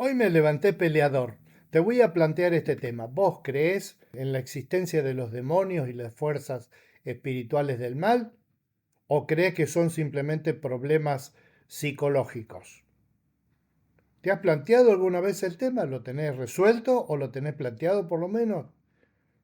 Hoy me levanté peleador. Te voy a plantear este tema. ¿Vos creés en la existencia de los demonios y las fuerzas espirituales del mal? ¿O crees que son simplemente problemas psicológicos? ¿Te has planteado alguna vez el tema? ¿Lo tenés resuelto o lo tenés planteado por lo menos?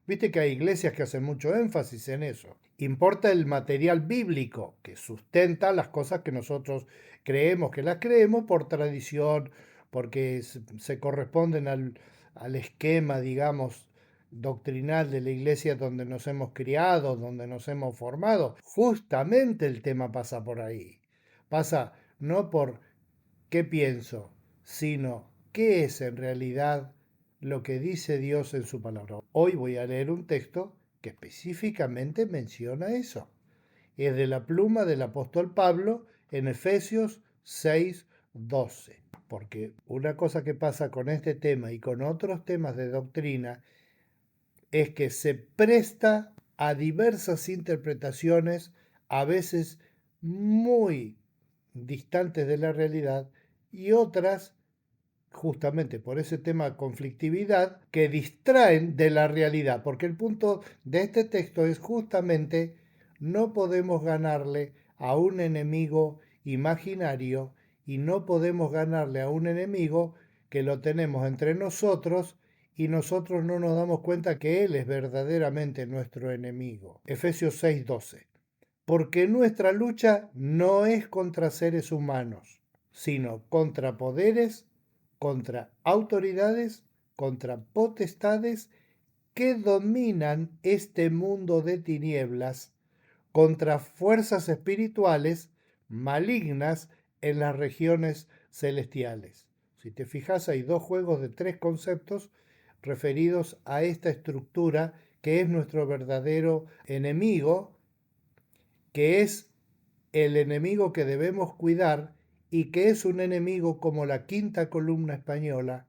Viste que hay iglesias que hacen mucho énfasis en eso. Importa el material bíblico que sustenta las cosas que nosotros creemos que las creemos por tradición, porque se corresponden al esquema, digamos, doctrinal de la iglesia donde nos hemos criado, donde nos hemos formado. Justamente el tema pasa por ahí. Pasa no por qué pienso, sino qué es en realidad lo que dice Dios en su palabra. Hoy voy a leer un texto que específicamente menciona eso. Es de la pluma del apóstol Pablo en Efesios 6:12. Porque una cosa que pasa con este tema y con otros temas de doctrina es que se presta a diversas interpretaciones, a veces muy distantes de la realidad, y otras, justamente por ese tema de conflictividad, que distraen de la realidad, porque el punto de este texto es justamente no podemos ganarle a un enemigo imaginario y no podemos ganarle a un enemigo que lo tenemos entre nosotros y nosotros no nos damos cuenta que Él es verdaderamente nuestro enemigo. Efesios 6:12. Porque nuestra lucha no es contra seres humanos, sino contra poderes, contra autoridades, contra potestades que dominan este mundo de tinieblas, contra fuerzas espirituales malignas en las regiones celestiales. Si te fijas, hay dos juegos de tres conceptos referidos a esta estructura que es nuestro verdadero enemigo, que es el enemigo que debemos cuidar y que es un enemigo como la quinta columna española,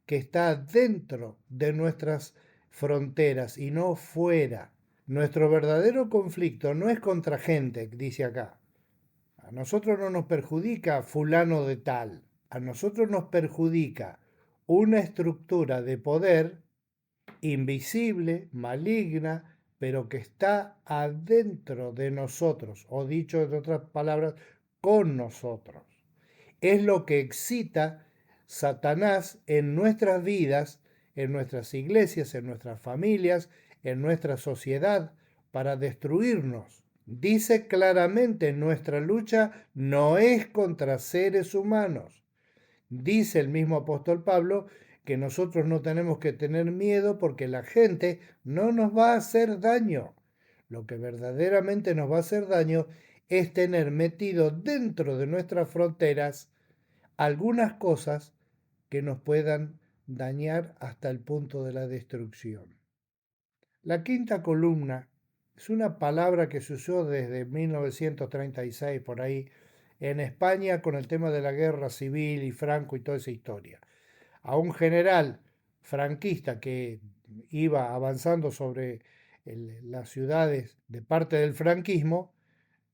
que está dentro de nuestras fronteras y no fuera. Nuestro verdadero conflicto no es contra gente, dice acá. A nosotros no nos perjudica fulano de tal. A nosotros nos perjudica una estructura de poder invisible, maligna, pero que está adentro de nosotros, o dicho en otras palabras, con nosotros. Es lo que excita Satanás en nuestras vidas, en nuestras iglesias, en nuestras familias, en nuestra sociedad, para destruirnos. Dice claramente, nuestra lucha no es contra seres humanos. Dice el mismo apóstol Pablo que nosotros no tenemos que tener miedo porque la gente no nos va a hacer daño. Lo que verdaderamente nos va a hacer daño es tener metido dentro de nuestras fronteras algunas cosas que nos puedan dañar hasta el punto de la destrucción. La quinta columna es una palabra que se usó desde 1936 por ahí en España con el tema de la guerra civil y Franco y toda esa historia. A un general franquista que iba avanzando sobre las ciudades de parte del franquismo,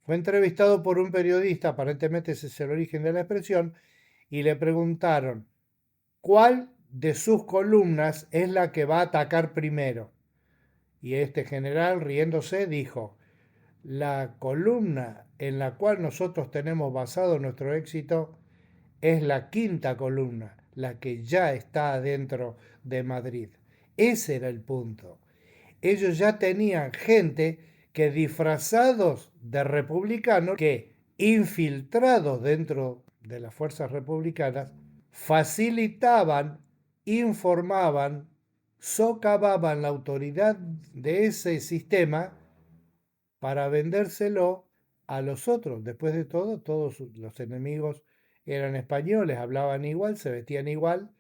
fue entrevistado por un periodista, aparentemente ese es el origen de la expresión, y le preguntaron, ¿cuál de sus columnas es la que va a atacar primero? Y este general, riéndose, dijo, la columna en la cual nosotros tenemos basado nuestro éxito es la quinta columna, la que ya está adentro de Madrid. Ese era el punto. Ellos ya tenían gente que disfrazados de republicanos, que infiltrados dentro de las fuerzas republicanas, facilitaban, informaban, socavaban la autoridad de ese sistema para vendérselo a los otros. Después de todo, todos los enemigos eran españoles, hablaban igual, se vestían igual,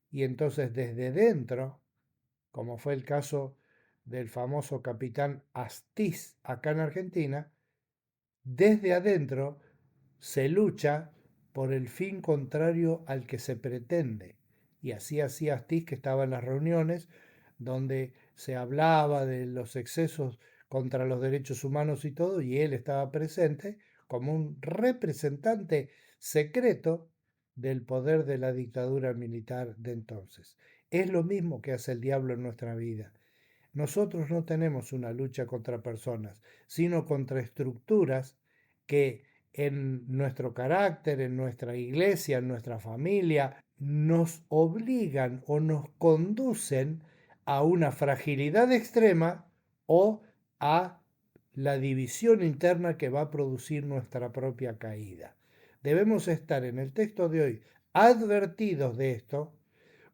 y entonces desde dentro, como fue el caso del famoso capitán Astiz acá en Argentina, desde adentro se lucha por el fin contrario al que se pretende. Y así hacía Astiz, que estaba en las reuniones donde se hablaba de los excesos contra los derechos humanos y todo, y él estaba presente como un representante secreto del poder de la dictadura militar de entonces. Es lo mismo que hace el diablo en nuestra vida. Nosotros no tenemos una lucha contra personas, sino contra estructuras que en nuestro carácter, en nuestra iglesia, en nuestra familia, nos obligan o nos conducen a una fragilidad extrema o a la división interna que va a producir nuestra propia caída. Debemos estar en el texto de hoy advertidos de esto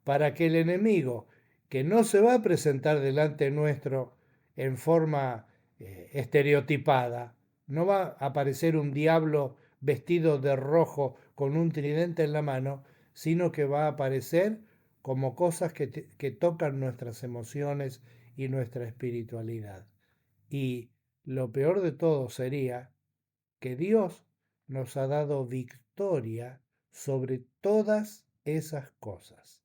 para que el enemigo, que no se va a presentar delante nuestro en forma estereotipada, no va a aparecer un diablo vestido de rojo con un tridente en la mano, sino que va a aparecer como cosas que tocan nuestras emociones y nuestra espiritualidad. Y lo peor de todo sería que Dios nos ha dado victoria sobre todas esas cosas.